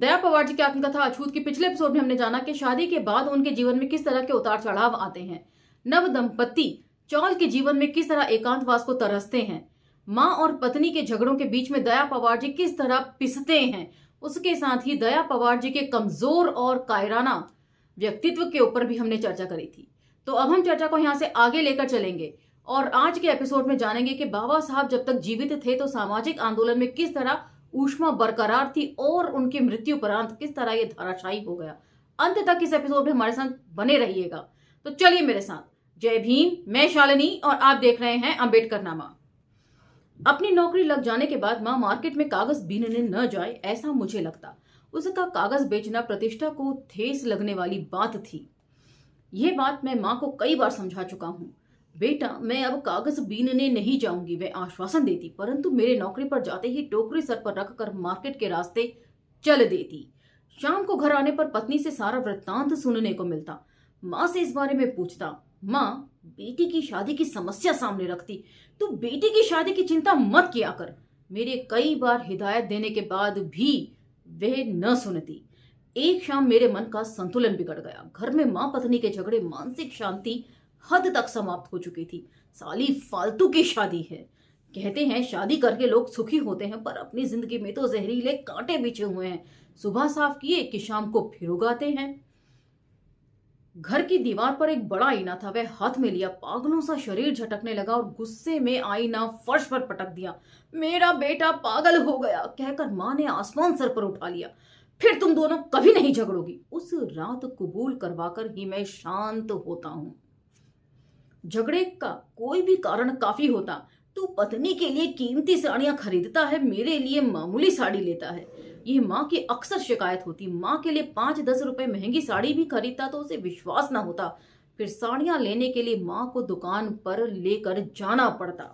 दया पवार जी की आत्मकथा अछूत के पिछले एपिसोड में हमने जाना कि शादी के बाद उनके जीवन में किस तरह के उतार चढ़ाव आते हैं। नव दंपति चौल के जीवन में किस तरह एकांतवास को तरसते हैं। माँ और पत्नी के झगड़ों के बीच में दया पवार जी किस तरह पिसते हैं। उसके साथ ही दया पवार जी के कमजोर और कायराना व्यक्तित्व के ऊपर भी हमने चर्चा करी थी। तो अब हम चर्चा को यहाँ से आगे लेकर चलेंगे और आज के एपिसोड में जानेंगे कि बाबा साहब जब तक जीवित थे तो सामाजिक आंदोलन में किस तरह ऊष्मा बरकरार थी और उनकी मृत्यु उपरांत किस तरह ये धाराशायी हो गया। अंत तक इस एपिसोड में हमारे साथ बने रहिएगा। तो चलिए मेरे साथ। जय भीम, मैं शालिनी और आप देख रहे हैं अंबेडकर नामा। अपनी नौकरी लग जाने के बाद माँ मार्केट में कागज बीनने न जाए ऐसा मुझे लगता। उसका कागज बेचना प्रतिष्ठा को ठेस लगने वाली बात थी। यह बात मैं माँ को कई बार समझा चुका हूँ। बेटा, मैं अब कागज बीनने नहीं जाऊंगी, वह आश्वासन देती, परंतु मेरे नौकरी पर जाते ही टोकरी सर पर रखकर मार्केट के रास्ते चल देती। शाम को घर आने पर पत्नी से सारा वृत्तांत सुनने को मिलता। माँ से इस बारे में पूछता। माँ, बेटी की शादी की समस्या सामने रखती। तू बेटी की शादी की चिंता मत किया कर। मेरे कई बार हिदायत देने के बाद भी वह न सुनती। एक शाम मेरे मन का संतुलन बिगड़ गया। घर में माँ पत्नी के झगड़े, मानसिक शांति हद तक समाप्त हो चुकी थी। साली फालतू की शादी है। कहते हैं शादी करके लोग सुखी होते हैं, पर अपनी जिंदगी में तो जहरीले कांटे बिछे हुए हैं। सुबह साफ किए कि शाम को फिर उगाते हैं। घर की दीवार पर एक बड़ा आईना था, वह हाथ में लिया, पागलों सा शरीर झटकने लगा और गुस्से में आईना फर्श पर पटक दिया। मेरा बेटा पागल हो गया कहकर माँ ने आसमान सर पर उठा लिया। फिर तुम दोनों कभी नहीं झगड़ोगी। उस रात कबूल करवाकर ही मैं शांत होता हूँ। झगड़े का कोई भी कारण काफी होता। तू पत्नी के लिए कीमती साड़ियां खरीदता है, मेरे लिए मामूली साड़ी लेता है। ये माँ की अक्सर शिकायत होती। माँ के लिए 5-10 रुपए महंगी साड़ी भी खरीदता तो उसे विश्वास ना होता। फिर साड़ियां लेने के लिए माँ को दुकान पर लेकर जाना पड़ता।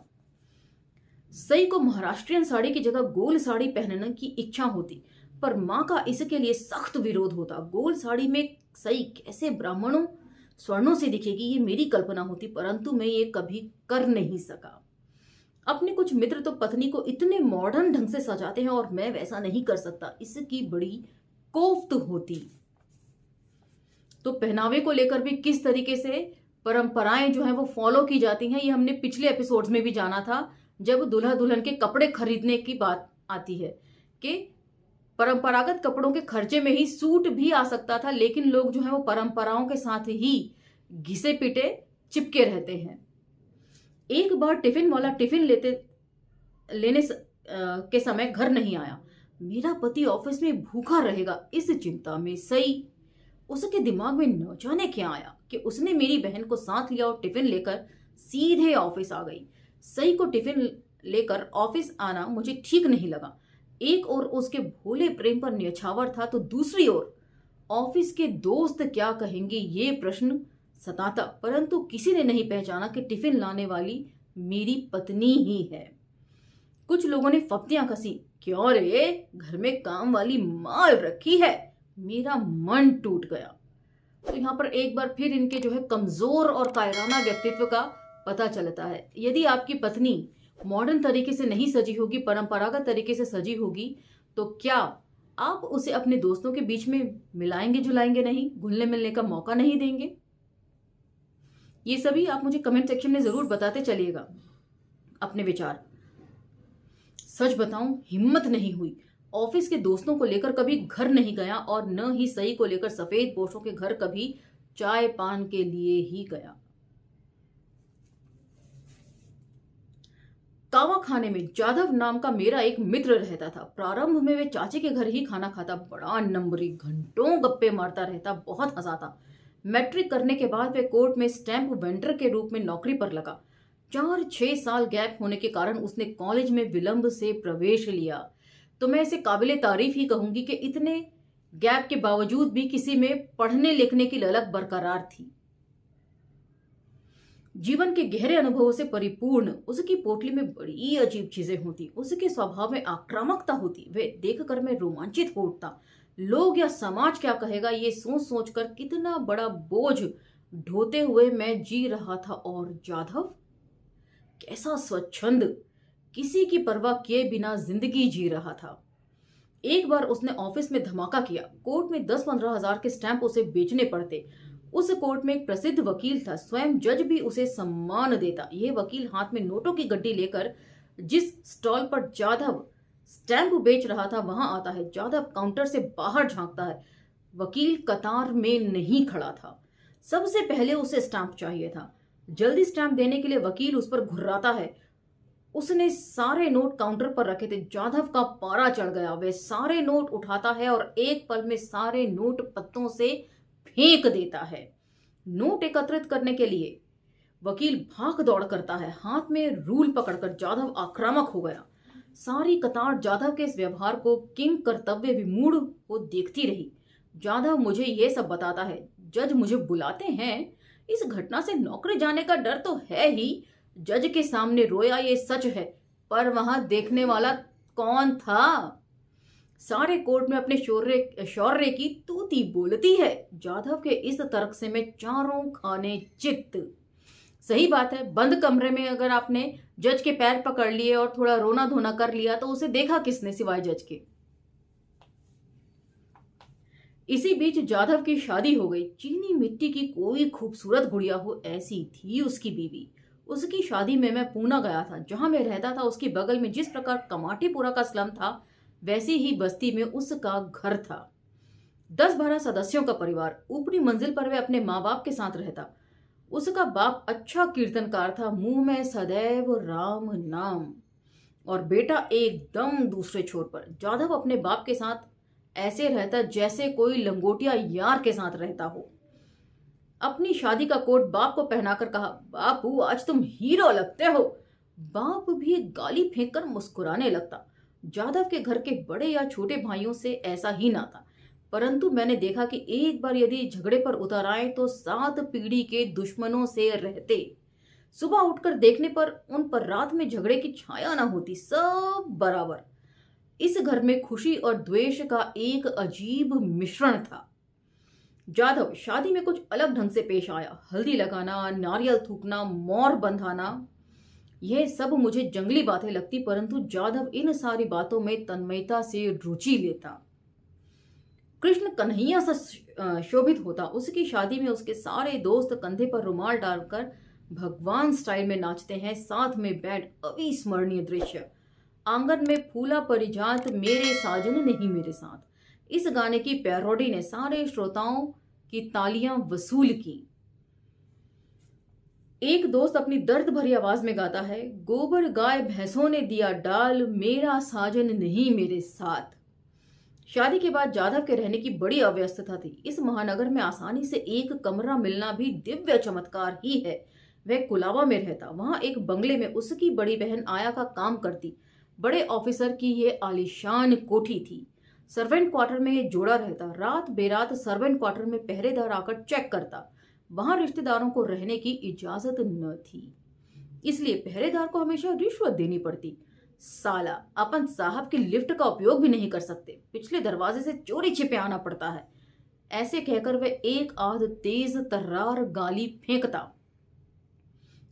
सई को महाराष्ट्रियन साड़ी की जगह गोल साड़ी पहनने की इच्छा होती, पर माँ का इसके लिए सख्त विरोध होता। गोल साड़ी में सई कैसे ब्राह्मणों स्वर्णों से दिखेगी, ये मेरी कल्पना होती, परंतु मैं ये कभी कर नहीं सका। अपने कुछ मित्र तो पत्नी को इतने मॉडर्न ढंग से सजाते हैं और मैं वैसा नहीं कर सकता, इसकी बड़ी कोफ्त होती। तो पहनावे को लेकर भी किस तरीके से परंपराएं जो है वो फॉलो की जाती हैं, ये हमने पिछले एपिसोड्स में भी जाना था। जब दूल्हा दुल्हन के कपड़े खरीदने की बात आती है कि परंपरागत कपड़ों के खर्चे में ही सूट भी आ सकता था, लेकिन लोग जो है वो परंपराओं के साथ ही घिसे पिटे चिपके रहते हैं। एक बार टिफिन वाला टिफिन लेने के समय घर नहीं आया। मेरा पति ऑफिस में भूखा रहेगा, इस चिंता में सई। उसके दिमाग में न जाने क्या आया कि उसने मेरी बहन को साथ लिया और टिफिन लेकर सीधे ऑफिस आ गई। सई को टिफिन लेकर ऑफिस आना मुझे ठीक नहीं लगा। एक ओर उसके भोले प्रेम पर न्यौछावर था, तो दूसरी ओर ऑफिस के दोस्त क्या कहेंगे ये प्रश्न सताता, परंतु किसी ने नहीं पहचाना कि टिफिन लाने वाली मेरी पत्नी ही है। कुछ लोगों ने फप्तियां कसी। क्यों रे, घर में काम वाली माल रखी है। मेरा मन टूट गया। तो यहाँ पर एक बार फिर इनके जो है कमजोर और कायराना व्यक्तित्व का पता चलता है। यदि आपकी पत्नी मॉडर्न तरीके से नहीं सजी होगी, परंपरागत तरीके से सजी होगी, तो क्या आप उसे अपने दोस्तों के बीच में मिलाएंगे जुलाएंगे नहीं, घुलने मिलने का मौका नहीं देंगे? ये सभी आप मुझे कमेंट सेक्शन में जरूर बताते चलिएगा अपने विचार। सच बताऊं, हिम्मत नहीं हुई। ऑफिस के दोस्तों को लेकर कभी घर नहीं गया और न ही सई को लेकर सफेद पोशों के घर कभी चाय पान के लिए ही गया। कावा खाने में जाधव नाम का मेरा एक मित्र रहता था। प्रारंभ में वे चाचे के घर ही खाना खाता, बड़ा नंबरी, घंटों गप्पे मारता रहता, बहुत हंसाता। मैट्रिक करने के बाद वे कोर्ट में स्टैंप वेंडर के रूप में नौकरी पर लगा। 4-6 साल गैप होने के कारण उसने कॉलेज में विलंब से प्रवेश लिया। तो मैं इसे काबिले तारीफ ही कहूंगी कि इतने गैप के बावजूद भी किसी में पढ़ने लिखने की ललक बरकरार थी। जीवन के गहरे अनुभवों से परिपूर्ण उसकी पोटली में बड़ी अजीब चीजें होती। उसके स्वभाव में आक्रामकता होती। वे देखकर मैं रोमांचित हो उठता। लोग या समाज क्या कहेगा, ये सोच सोचकर कितना बड़ा बोझ ढोते हुए मैं जी रहा था। और जाधव कैसा स्वच्छंद, किसी की परवाह किए बिना जिंदगी जी रहा था। एक बार उसने ऑफिस में धमाका किया। कोर्ट में 10-15 हजार के स्टैंप उसे बेचने पड़ते। उस कोर्ट में एक प्रसिद्ध वकील था, स्वयं जज भी उसे सम्मान देता। यह वकील हाथ में नोटों की गड्डी लेकर जिस स्टॉल पर जाधव स्टैंप बेच रहा था वहां आता है। जाधव काउंटर से बाहर झांकता है। वकील कतार में नहीं खड़ा था। सबसे पहले उसे स्टैंप चाहिए था। जल्दी स्टैंप देने के लिए वकील उस पर घुर्राता है। उसने सारे नोट काउंटर पर रखे थे। जाधव का पारा चढ़ गया। वह सारे नोट उठाता है और एक पल में सारे नोट पत्तों से फेंक देता है। नोट एकत्रित करने के लिए वकील भाग दौड़ करता है। हाथ में रूल पकड़कर जाधव आक्रामक हो गया। सारी कतार जाधव के इस व्यवहार को किंग कर्तव्य विमूढ़ को देखती रही। जाधव मुझे यह सब बताता है। जज मुझे बुलाते हैं। इस घटना से नौकरी जाने का डर तो है ही। जज के सामने रोया ये सच है, पर वहां देखने वाला कौन था? सारे कोर्ट में अपने शौर्य की तूती बोलती है। जाधव के इस तर्क से मैं चारों खाने चित्त। सही बात है, बंद कमरे में अगर आपने जज के पैर पकड़ लिए और थोड़ा रोना धोना कर लिया तो उसे देखा किसने सिवाय जज के। इसी बीच जाधव की शादी हो गई। चीनी मिट्टी की कोई खूबसूरत गुड़िया हो ऐसी थी उसकी बीवी। उसकी शादी में मैं पूना गया था। जहां मैं रहता था उसके बगल में जिस प्रकार कमाटीपुरा का स्लम था, वैसी ही बस्ती में उसका घर था। 10-12 सदस्यों का परिवार। ऊपरी मंजिल पर वह अपने माँ बाप के साथ रहता। उसका बाप अच्छा कीर्तनकार था, मुंह में सदैव राम नाम, और बेटा एकदम दूसरे छोर पर। जाधव अपने बाप के साथ ऐसे रहता जैसे कोई लंगोटिया यार के साथ रहता हो। अपनी शादी का कोट बाप को पहनाकर कहा, बापू आज तुम हीरो लगते हो। बाप भी गाली फेंककर मुस्कुराने लगता। जाधव के घर के बड़े या छोटे भाइयों से ऐसा ही ना था, परंतु मैंने देखा कि एक बार यदि झगड़े पर उतर आए तो 7 पीढ़ी के दुश्मनों से रहते। सुबह उठकर देखने पर उन पर रात में झगड़े की छाया ना होती, सब बराबर। इस घर में खुशी और द्वेष का एक अजीब मिश्रण था। जाधव शादी में कुछ अलग ढंग से पेश आया। हल्दी लगाना, नारियल थूकना, मोर बंधाना, यह सब मुझे जंगली बातें लगती, परंतु जाधव इन सारी बातों में तन्मयता से रुचि लेता। कृष्ण कन्हैया से शोभित होता। उसकी शादी में उसके सारे दोस्त कंधे पर रुमाल डालकर भगवान स्टाइल में नाचते हैं। साथ में बैठ अविस्मरणीय दृश्य। आंगन में फूला परिजात मेरे साजन नहीं मेरे साथ। इस गाने की पैरोडी ने सारे श्रोताओं की तालियां वसूल की। एक दोस्त अपनी दर्द भरी आवाज में गाता है, गोबर गाय भैंसों ने दिया डाल, मेरा साजन नहीं मेरे साथ। शादी के बाद जाधव के रहने की बड़ी अव्यस्तता थी। इस महानगर में आसानी से एक कमरा मिलना भी दिव्य चमत्कार ही है। वह कुलाबा में रहता। वहां एक बंगले में उसकी बड़ी बहन आया का काम करती। बड़े ऑफिसर की यह आलीशान कोठी थी। सर्वेंट क्वार्टर में यह जोड़ा रहता। रात बेरात सर्वेंट क्वार्टर में पहरेदार आकर चेक करता। वहां रिश्तेदारों को रहने की इजाजत न थी, इसलिए पहरेदार को हमेशा रिश्वत देनी पड़ती। साला अपन साहब की लिफ्ट का उपयोग भी नहीं कर सकते, पिछले दरवाजे से चोरी छिपे आना पड़ता है। ऐसे कहकर वह एक आध तेज तर्रार गाली फेंकता।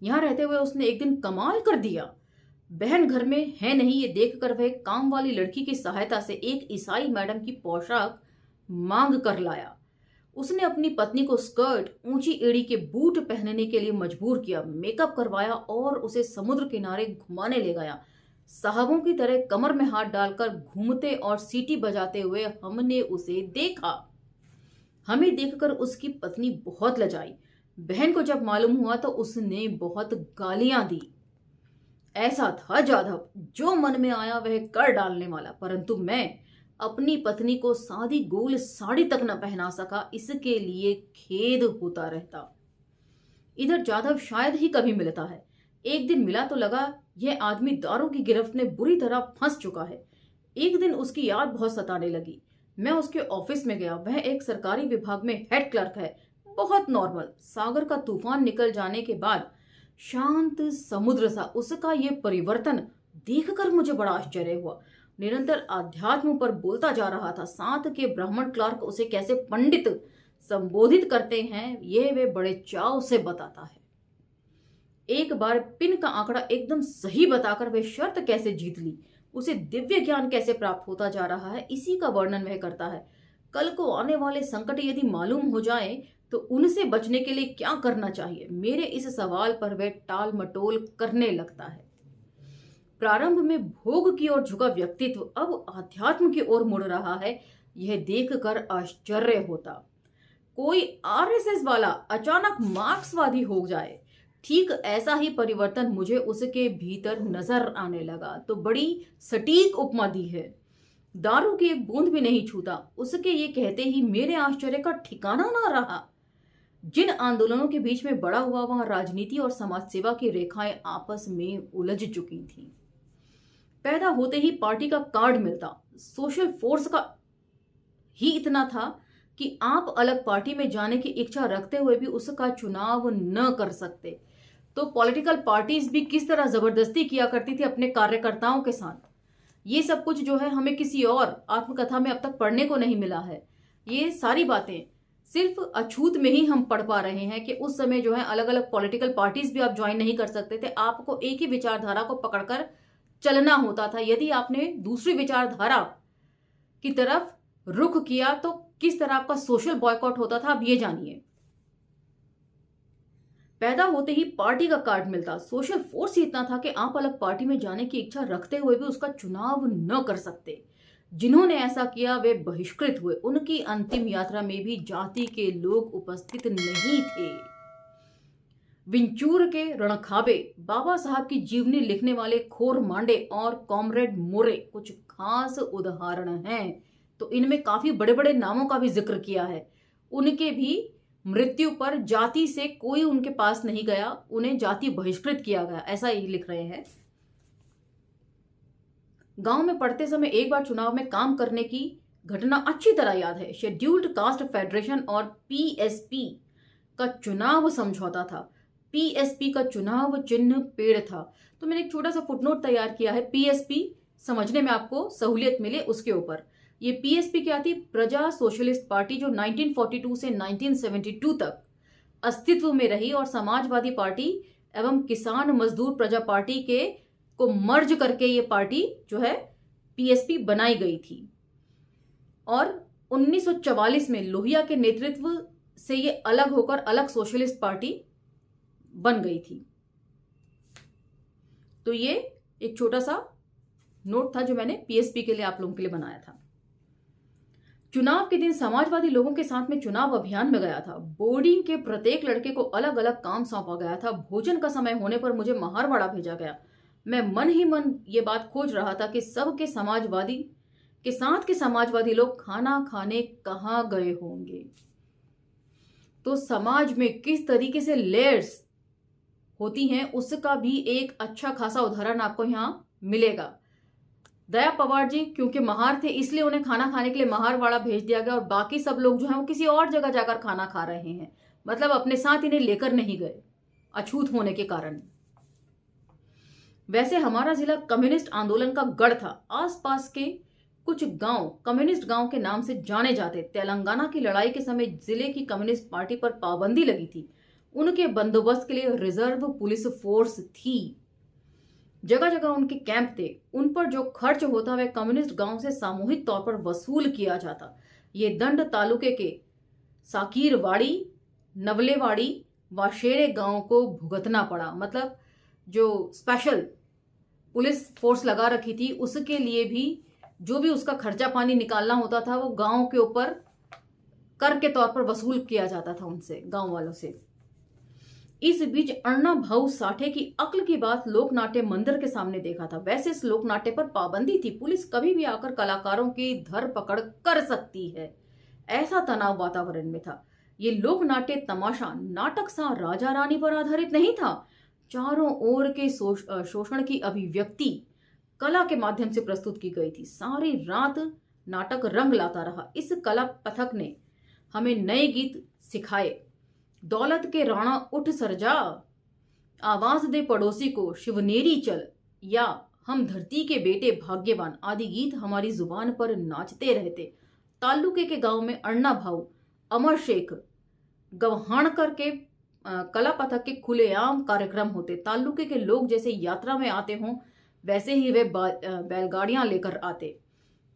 यहां रहते हुए उसने एक दिन कमाल कर दिया। बहन घर में है नहीं ये देखकर वह काम वाली लड़की की सहायता से एक ईसाई मैडम की पोशाक मांग कर लाया। उसने अपनी पत्नी को स्कर्ट, ऊंची एड़ी के बूट पहनने के लिए मजबूर किया, मेकअप करवाया और उसे समुद्र किनारे घुमाने ले गया। साहबों की तरह कमर में हाथ डालकर घूमते और सीटी बजाते हुए हमने उसे देखा। हमें देखकर उसकी पत्नी बहुत लजाई। बहन को जब मालूम हुआ तो उसने बहुत गालियां दी। ऐसा था जाधव, जो मन में आया वह कर डालने वाला, परंतु मैं अपनी पत्नी को सादी गोल साड़ी तक न पहना सका, इसके लिए खेद होता रहता। इधर जाधव शायद ही कभी मिलता है। एक दिन मिला तो लगा यह आदमी दारू की गिरफ्त में बुरी तरह फंस चुका है। एक दिन उसकी याद बहुत सताने लगी। मैं उसके ऑफिस में गया। वह एक सरकारी विभाग में हेड क्लर्क है, बहुत नॉर्मल। सागर का तूफान निकल जाने के बाद शांत समुद्र सा उसका ये परिवर्तन देखकर मुझे बड़ा आश्चर्य हुआ। निरंतर आध्यात्म पर बोलता जा रहा था। साथ के ब्राह्मण क्लर्क उसे कैसे पंडित संबोधित करते हैं यह वे बड़े चाव से बताता है। एक बार पिन का आंकड़ा एकदम सही बताकर वे शर्त कैसे जीत ली उसे दिव्य ज्ञान कैसे प्राप्त होता जा रहा है, इसी का वर्णन वह करता है। कल को आने वाले संकट यदि मालूम हो जाए तो उनसे बचने के लिए क्या करना चाहिए, मेरे इस सवाल पर वह टाल मटोल करने लगता है। प्रारंभ में भोग की ओर झुका व्यक्तित्व अब आध्यात्म की ओर मुड़ रहा है, यह देखकर आश्चर्य होता। कोई आरएसएस वाला अचानक मार्क्सवादी हो जाए, ठीक ऐसा ही परिवर्तन मुझे उसके भीतर नजर आने लगा। तो बड़ी सटीक उपमा दी है। दारू की एक बूंद भी नहीं छूता, उसके ये कहते ही मेरे आश्चर्य का ठिकाना ना रहा। जिन आंदोलनों के बीच में बड़ा हुआ, वहां राजनीति और समाज सेवा की रेखाएं आपस में उलझ चुकी थीं। पैदा होते ही पार्टी का कार्ड मिलता, सोशल फोर्स का ही इतना था कि आप अलग पार्टी में जाने की इच्छा रखते हुए भी उसका चुनाव न कर सकते। तो पॉलिटिकल पार्टीज भी किस तरह जबरदस्ती किया करती थी अपने कार्यकर्ताओं के साथ, ये सब कुछ जो है हमें किसी और आत्मकथा में अब तक पढ़ने को नहीं मिला है। ये सारी बातें सिर्फ अछूत में ही हम पढ़ पा रहे हैं कि उस समय जो है अलग अलग पॉलिटिकल पार्टीज भी आप ज्वाइन नहीं कर सकते थे। आपको एक ही विचारधारा को पकड़कर चलना होता था। यदि आपने दूसरी विचारधारा की तरफ रुख किया तो किस तरह आपका सोशल बॉयकॉट होता था, अब ये जानिए। पैदा होते ही पार्टी का कार्ड मिलता, सोशल फोर्स ही इतना था कि आप अलग पार्टी में जाने की इच्छा रखते हुए भी उसका चुनाव न कर सकते। जिन्होंने ऐसा किया वे बहिष्कृत हुए। उनकी अंतिम यात्रा में भी जाति के लोग उपस्थित नहीं थे। विंचूर के रणखाबे, बाबा साहब की जीवनी लिखने वाले खोर मांडे और कॉमरेड मोरे कुछ खास उदाहरण हैं। तो इनमें काफी बड़े बड़े नामों का भी जिक्र किया है। उनके भी मृत्यु पर जाति से कोई उनके पास नहीं गया, उन्हें जाति बहिष्कृत किया गया, ऐसा ही लिख रहे हैं। गांव में पढ़ते समय एक बार चुनाव में काम करने की घटना अच्छी तरह याद है। शेड्यूल्ड कास्ट फेडरेशन और पीएसपी का चुनाव समझौता था। पीएसपी का चुनाव चिन्ह पेड़ था। तो मैंने एक छोटा सा फुटनोट तैयार किया है, पीएसपी समझने में आपको सहूलियत मिले उसके ऊपर। ये पीएसपी क्या थी? प्रजा सोशलिस्ट पार्टी, जो 1942 से 1972 तक अस्तित्व में रही और समाजवादी पार्टी एवं किसान मजदूर प्रजा पार्टी के को मर्ज करके ये पार्टी जो है पीएसपी बनाई गई थी। और 1944 में लोहिया के नेतृत्व से ये अलग होकर अलग सोशलिस्ट पार्टी बन गई थी। तो ये एक छोटा सा नोट था जो मैंने पीएसपी के लिए आप लोगों के लिए बनाया था। चुनाव के दिन समाजवादी लोगों के साथ में चुनाव अभियान में गया था। बोर्डिंग के प्रत्येक लड़के को अलग अलग काम सौंपा गया था। भोजन का समय होने पर मुझे महारवाड़ा भेजा गया। मैं मन ही मन ये बात खोज रहा था कि सबके समाजवादी के साथ के समाजवादी लोग खाना खाने कहाँ गए होंगे। तो समाज में किस तरीके से लेयर्स होती हैं उसका भी एक अच्छा खासा उदाहरण आपको यहाँ मिलेगा। दया पवार जी क्योंकि महार थे इसलिए उन्हें खाना खाने के लिए महारवाड़ा भेज दिया गया और बाकी सब लोग जो हैं वो किसी और जगह जाकर खाना खा रहे हैं, मतलब अपने साथ इन्हें लेकर नहीं गए अछूत होने के कारण। वैसे हमारा जिला कम्युनिस्ट आंदोलन का गढ़ था। आसपास के कुछ गांव कम्युनिस्ट गांव के नाम से जाने जाते। तेलंगाना की लड़ाई के समय जिले की कम्युनिस्ट पार्टी पर पाबंदी लगी थी। उनके बंदोबस्त के लिए रिजर्व पुलिस फोर्स थी। जगह जगह उनके कैंप थे। उन पर जो खर्च होता वह कम्युनिस्ट गांव से सामूहिक तौर पर वसूल किया जाता। ये दंड तालुके के साकीरवाड़ी, नवलेवाड़ी, वाशेरे गांव को भुगतना पड़ा। मतलब जो स्पेशल पुलिस फोर्स लगा रखी थी उसके लिए भी जो भी उसका खर्चा पानी निकालना होता था वो गांव के ऊपर कर के तौर पर वसूल किया जाता था उनसे, गांव वालों से। इस बीच अण्णा भाऊ साठे की अक्ल की बात लोकनाट्य मंदिर के सामने देखा था। वैसे इस लोकनाट्य पर पाबंदी थी, पुलिस कभी भी आकर कलाकारों की धरपकड़ कर सकती है, ऐसा तनाव वातावरण में था। ये लोकनाट्य तमाशा नाटक सा राजा रानी पर आधारित नहीं था। चारों ओर के शोषण की अभिव्यक्ति कला के माध्यम से प्रस्तुत की गई थी। सारी रात नाटक रंग लाता रहा। इस कला पथक ने हमें नए गीत सिखाए। दौलत के राणा उठ सरजा, आवाज दे पड़ोसी को, शिवनेरी चल, या हम धरती के बेटे भाग्यवान आदि गीत हमारी जुबान पर नाचते रहते। तालुके के गांव में अण्णा भाऊ, अमर शेख, गवहाणकर के कला पथक के खुलेआम कार्यक्रम होते। तालुके के लोग जैसे यात्रा में आते हों वैसे ही वे बैलगाड़ियां लेकर आते।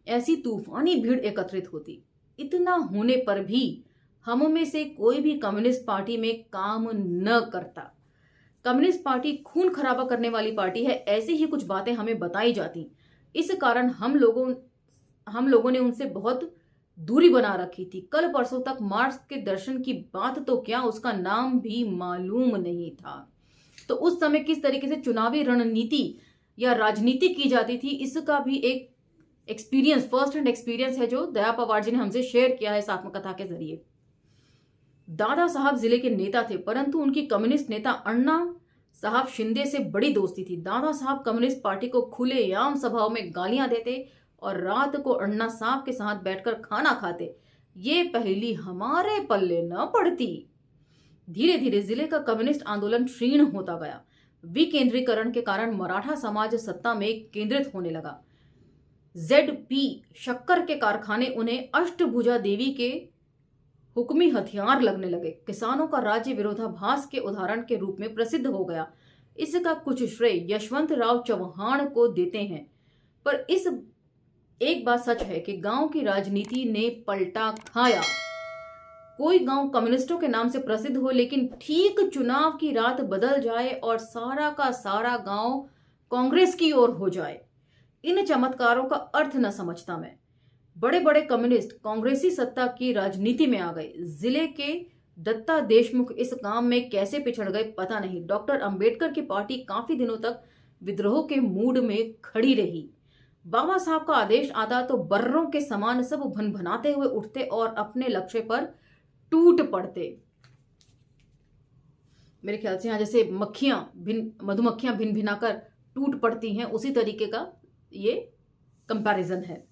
ऐसी तूफानी भीड़ एकत्रित होती। इतना होने पर भी हम में से कोई भी कम्युनिस्ट पार्टी में काम न करता। कम्युनिस्ट पार्टी खून खराबा करने वाली पार्टी है, ऐसी ही कुछ बातें हमें बताई जाती। इस कारण हम लोगों ने उनसे बहुत दूरी बना रखी थी। कल परसों तक मार्क्स के दर्शन की बात तो क्या, उसका नाम भी मालूम नहीं था। तो उस समय किस तरीके से चुनावी रणनीति या राजनीति की जाती थी, इसका भी एक एक्सपीरियंस, फर्स्ट हैंड एक्सपीरियंस है जो दया पवार जी ने हमसे शेयर किया है इस आत्मकथा के जरिए। दादा साहब जिले के नेता थे, परंतु उनकी कम्युनिस्ट नेता अण्णा साहब शिंदे से बड़ी दोस्ती थी। दादा साहब कम्युनिस्ट पार्टी को खुलेआम सभाओं में गालियां देते और रात को अण्णा साहब के साथ बैठकर खाना खाते। ये पहली हमारे पल्ले न पड़ती। धीरे धीरे जिले का कम्युनिस्ट आंदोलन क्षीण होता गया। विकेंद्रीकरण के कारण मराठा समाज सत्ता में केंद्रित होने लगा। ZP शक्कर के कारखाने उन्हें अष्टभुजा देवी के हुक्मी हथियार लगने लगे। किसानों का राज्य विरोधाभास के उदाहरण के रूप में प्रसिद्ध हो गया। इसका कुछ श्रेय यशवंत राव चौहान को देते हैं। पर इस एक बात सच है कि गांव की राजनीति ने पलटा खाया। कोई गांव कम्युनिस्टों के नाम से प्रसिद्ध हो, लेकिन ठीक चुनाव की रात बदल जाए और सारा का सारा गांव कांग्रेस की ओर हो जाए। इन चमत्कारों का अर्थ न समझता मैं। बड़े बड़े कम्युनिस्ट कांग्रेसी सत्ता की राजनीति में आ गए। जिले के दत्ता देशमुख इस काम में कैसे पिछड़ गए पता नहीं। डॉक्टर अंबेडकर की पार्टी काफी दिनों तक विद्रोह के मूड में खड़ी रही। बाबा साहब का आदेश आता तो बर्रों के समान सब भनभनाते हुए उठते और अपने लक्ष्य पर टूट पड़ते। मेरे ख्याल से यहाँ जैसे मधुमक्खियां भिन भिनाकर टूट पड़ती हैं, उसी तरीके का ये कंपैरिजन है।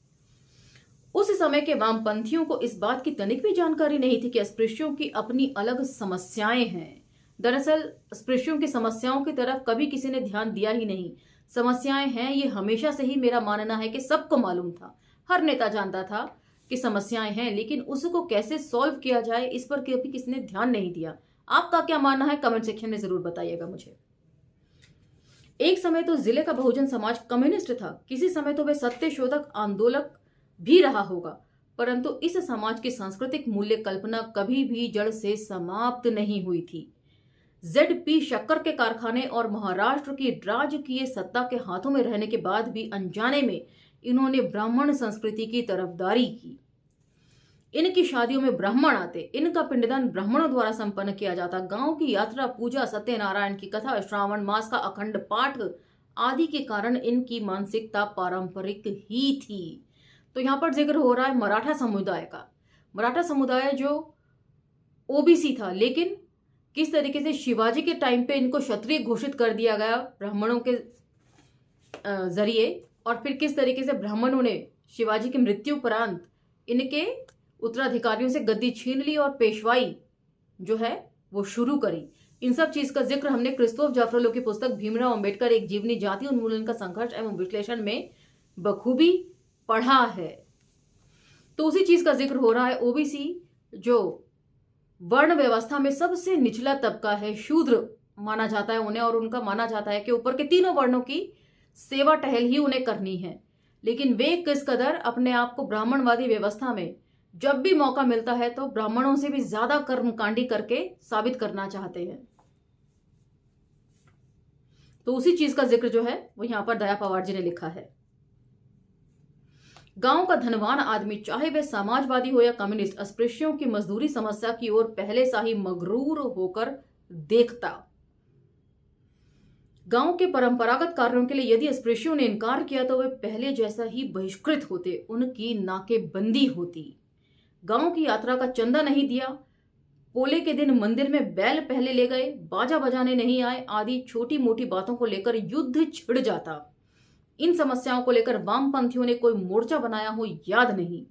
उस समय के वामपंथियों को इस बात की तनिक भी जानकारी नहीं थी कि अस्पृश्यों की अपनी अलग समस्याएं हैं। दरअसल अस्पृश्यों की समस्याओं की तरफ कभी किसी ने ध्यान दिया ही नहीं। समस्याएं हैं, ये हमेशा से ही मेरा मानना है कि सबको मालूम था। हर नेता जानता था कि समस्याएं हैं, लेकिन उसको कैसे सॉल्व किया जाए इस पर कभी किसी ने ध्यान नहीं दिया। आपका क्या मानना है कमेंट सेक्शन में जरूर बताइएगा मुझे। एक समय तो जिले का बहुजन समाज कम्युनिस्ट था, किसी समय तो वे सत्यशोधक आंदोलक भी रहा होगा, परंतु इस समाज की सांस्कृतिक मूल्य कल्पना कभी भी जड़ से समाप्त नहीं हुई थी। ZP शक्कर के कारखाने और महाराष्ट्र की राजकीय सत्ता के हाथों में रहने के बाद भी अनजाने में इन्होंने ब्राह्मण संस्कृति की तरफदारी की। इनकी शादियों में ब्राह्मण आते, इनका पिंडदान ब्राह्मणों द्वारा संपन्न किया जाता। गांव की यात्रा, पूजा, सत्यनारायण की कथा, श्रावण मास का अखंड पाठ आदि के कारण इनकी मानसिकता पारंपरिक ही थी। तो यहाँ पर जिक्र हो रहा है मराठा समुदाय का। मराठा समुदाय जो OBC था, लेकिन किस तरीके से शिवाजी के टाइम पे इनको क्षत्रिय घोषित कर दिया गया ब्राह्मणों के जरिए, और फिर किस तरीके से ब्राह्मणों ने शिवाजी की मृत्यु उपरांत इनके उत्तराधिकारियों से गद्दी छीन ली और पेशवाई जो है वो शुरू करी। इन सब चीज का जिक्र हमने क्रिस्तोफ जाफरोलो की पुस्तक भीमराव अंबेडकर एक जीवनी जाति उन्मूलन का संघर्ष एवं विश्लेषण में बखूबी पढ़ा है। तो उसी चीज का जिक्र हो रहा है। OBC जो वर्ण व्यवस्था में सबसे निचला तबका है, शूद्र माना जाता है उन्हें, और उनका माना जाता है कि ऊपर के तीनों वर्णों की सेवा टहल ही उन्हें करनी है। लेकिन वे किस कदर अपने आप को ब्राह्मणवादी व्यवस्था में जब भी मौका मिलता है तो ब्राह्मणों से भी ज्यादा कर्मकांडी करके साबित करना चाहते हैं। तो उसी चीज का जिक्र जो है वो यहां पर दया पवार जी ने लिखा है। गांव का धनवान आदमी, चाहे वह समाजवादी हो या कम्युनिस्ट, अस्पृश्यों की मजदूरी समस्या की ओर पहले से ही मगरूर होकर देखता। गांव के परंपरागत कार्यों के लिए यदि अस्पृश्यों ने इनकार किया तो वे पहले जैसा ही बहिष्कृत होते, उनकी नाकेबंदी होती। गांव की यात्रा का चंदा नहीं दिया, पोले के दिन मंदिर में बैल पहले ले गए, बाजा बजाने नहीं आए, आदि छोटी मोटी बातों को लेकर युद्ध छिड़ जाता। इन समस्याओं को लेकर वामपंथियों ने कोई मोर्चा बनाया हो याद नहीं।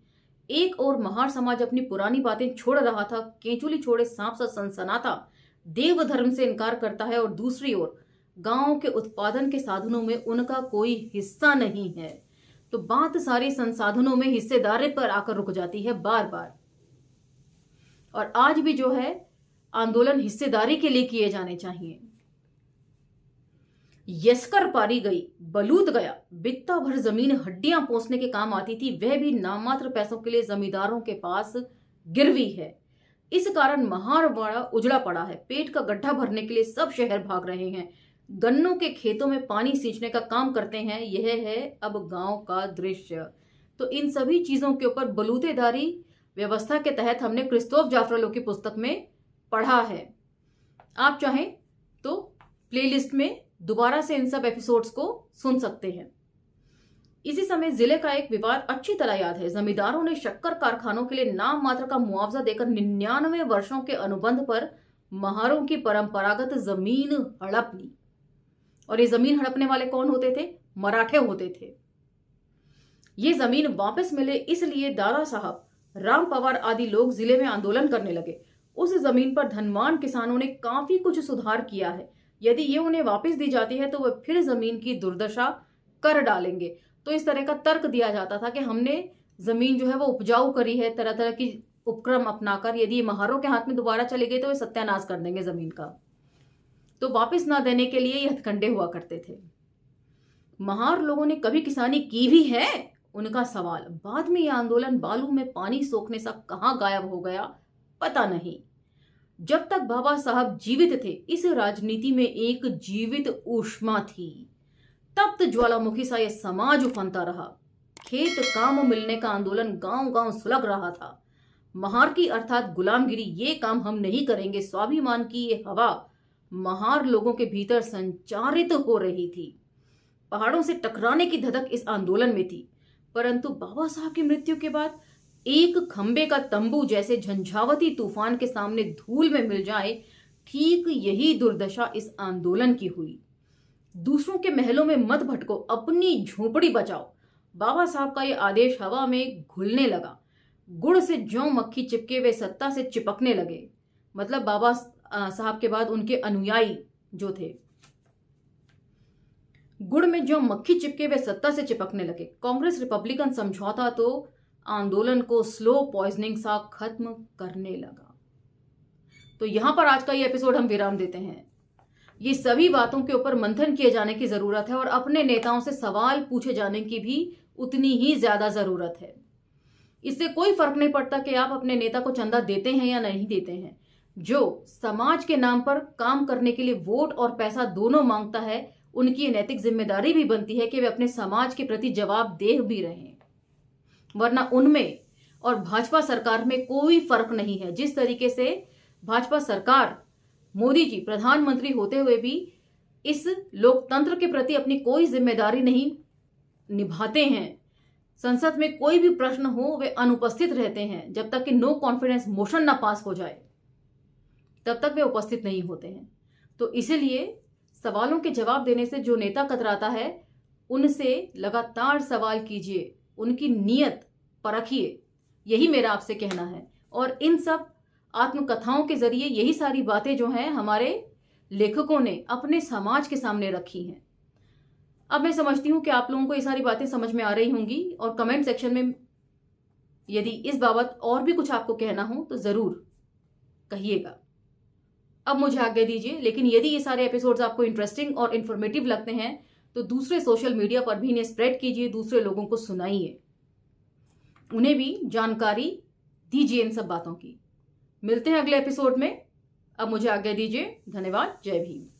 एक और महार समाज अपनी पुरानी बातें छोड़ रहा था, केंचुली छोड़े सांप सा सनसनाता, देव धर्म से इनकार करता है, और दूसरी ओर गांव के उत्पादन के साधनों में उनका कोई हिस्सा नहीं है। तो बात सारी संसाधनों में हिस्सेदारी पर आकर रुक जाती है बार बार। और आज भी जो है आंदोलन हिस्सेदारी के लिए किए जाने चाहिए। यसकर पारी गई, बलूत गया, बित्ता भर जमीन हड्डियां पोंछने के काम आती थी, वह भी नाममात्र पैसों के लिए जमींदारों के पास गिरवी है। इस कारण महारवाड़ा उजड़ा पड़ा है। पेट का गड्ढा भरने के लिए सब शहर भाग रहे हैं, गन्नों के खेतों में पानी सींचने का काम करते हैं। यह है अब गांव का दृश्य। तो इन सभी चीजों के ऊपर बलूतेदारी व्यवस्था के तहत हमने क्रिस्तोफ जाफरालो की पुस्तक में पढ़ा है। आप चाहें तो प्लेलिस्ट में दोबारा से इन सब एपिसोड्स को सुन सकते हैं। इसी समय जिले का एक विवाद अच्छी तरह याद है। जमींदारों ने शक्कर कारखानों के लिए नाम मात्र का मुआवजा देकर 99 वर्षों के अनुबंध पर महारों की परंपरागत जमीन हड़प ली। और ये जमीन हड़पने वाले कौन होते थे? मराठे होते थे। ये जमीन वापस मिले इसलिए दादा साहब, राम पवार आदि लोग जिले में आंदोलन करने लगे। उस जमीन पर धनवान किसानों ने काफी कुछ सुधार किया है। यदि ये उन्हें वापस दी जाती है तो वह फिर जमीन की दुर्दशा कर डालेंगे। तो इस तरह का तर्क दिया जाता था कि हमने जमीन जो है वो उपजाऊ करी है, तरह तरह की उपक्रम अपनाकर। यदि ये महारों के हाथ में दोबारा चले गए तो वे सत्यानाश कर देंगे जमीन का। तो वापस ना देने के लिए ये हथकंडे हुआ करते थे। महार लोगों ने कभी किसानी की भी है? उनका सवाल। बाद में यह आंदोलन बालू में पानी सोखने सा कहां गायब हो गया पता नहीं। जब तक बाबा साहब जीवित थे इस राजनीति में एक जीवित ऊष्मा थी। तप्त ज्वालामुखी सा यह समाज उफनता रहा। खेत काम मिलने का आंदोलन गांव गांव सुलग रहा था। महार की अर्थात गुलामगिरी, ये काम हम नहीं करेंगे, स्वाभिमान की ये हवा महार लोगों के भीतर संचारित हो रही थी। पहाड़ों से टकराने की धधक इस आंदोलन में थी। परंतु बाबा साहब की मृत्यु के बाद एक खंबे का तंबू जैसे झंझावती तूफान के सामने धूल में मिल जाए, ठीक यही दुर्दशा इस आंदोलन की हुई। दूसरों के महलों में मत भटको, अपनी झोपड़ी बचाओ। बाबा साहब का यह आदेश हवा में घुलने लगा। गुड़ से ज्यों मक्खी चिपके वे सत्ता से चिपकने लगे। मतलब बाबा साहब के बाद उनके अनुयायी जो थे, गुड़ में जो मक्खी चिपके वे सत्ता से चिपकने लगे। कांग्रेस रिपब्लिकन समझौता तो आंदोलन को स्लो पॉइजनिंग सा खत्म करने लगा। तो यहां पर आज का ये एपिसोड हम विराम देते हैं। ये सभी बातों के ऊपर मंथन किए जाने की जरूरत है और अपने नेताओं से सवाल पूछे जाने की भी उतनी ही ज्यादा जरूरत है। इससे कोई फर्क नहीं पड़ता कि आप अपने नेता को चंदा देते हैं या नहीं देते हैं। जो समाज के नाम पर काम करने के लिए वोट और पैसा दोनों मांगता है, उनकी नैतिक जिम्मेदारी भी बनती है कि वे अपने समाज के प्रति जवाबदेह भी रहें। वरना उनमें और भाजपा सरकार में कोई फर्क नहीं है। जिस तरीके से भाजपा सरकार, मोदी जी प्रधानमंत्री होते हुए भी इस लोकतंत्र के प्रति अपनी कोई जिम्मेदारी नहीं निभाते हैं। संसद में कोई भी प्रश्न हो वे अनुपस्थित रहते हैं। जब तक कि नो कॉन्फिडेंस मोशन ना पास हो जाए तब तक वे उपस्थित नहीं होते हैं। तो इसीलिए सवालों के जवाब देने से जो नेता कतराता है उनसे लगातार सवाल कीजिए, उनकी नीयत परखिए। यही मेरा आपसे कहना है। और इन सब आत्मकथाओं के जरिए यही सारी बातें जो हैं हमारे लेखकों ने अपने समाज के सामने रखी हैं। अब मैं समझती हूं कि आप लोगों को ये सारी बातें समझ में आ रही होंगी और कमेंट सेक्शन में यदि इस बाबत और भी कुछ आपको कहना हो तो जरूर कहिएगा। अब मुझे आज्ञा दीजिए, लेकिन यदि ये सारे एपिसोड्स आपको इंटरेस्टिंग और इन्फॉर्मेटिव लगते हैं तो दूसरे सोशल मीडिया पर भी इन्हें स्प्रेड कीजिए, दूसरे लोगों को सुनाइए, उन्हें भी जानकारी दीजिए इन सब बातों की। मिलते हैं अगले एपिसोड में। अब मुझे आज्ञा दीजिए। धन्यवाद। जय भीम।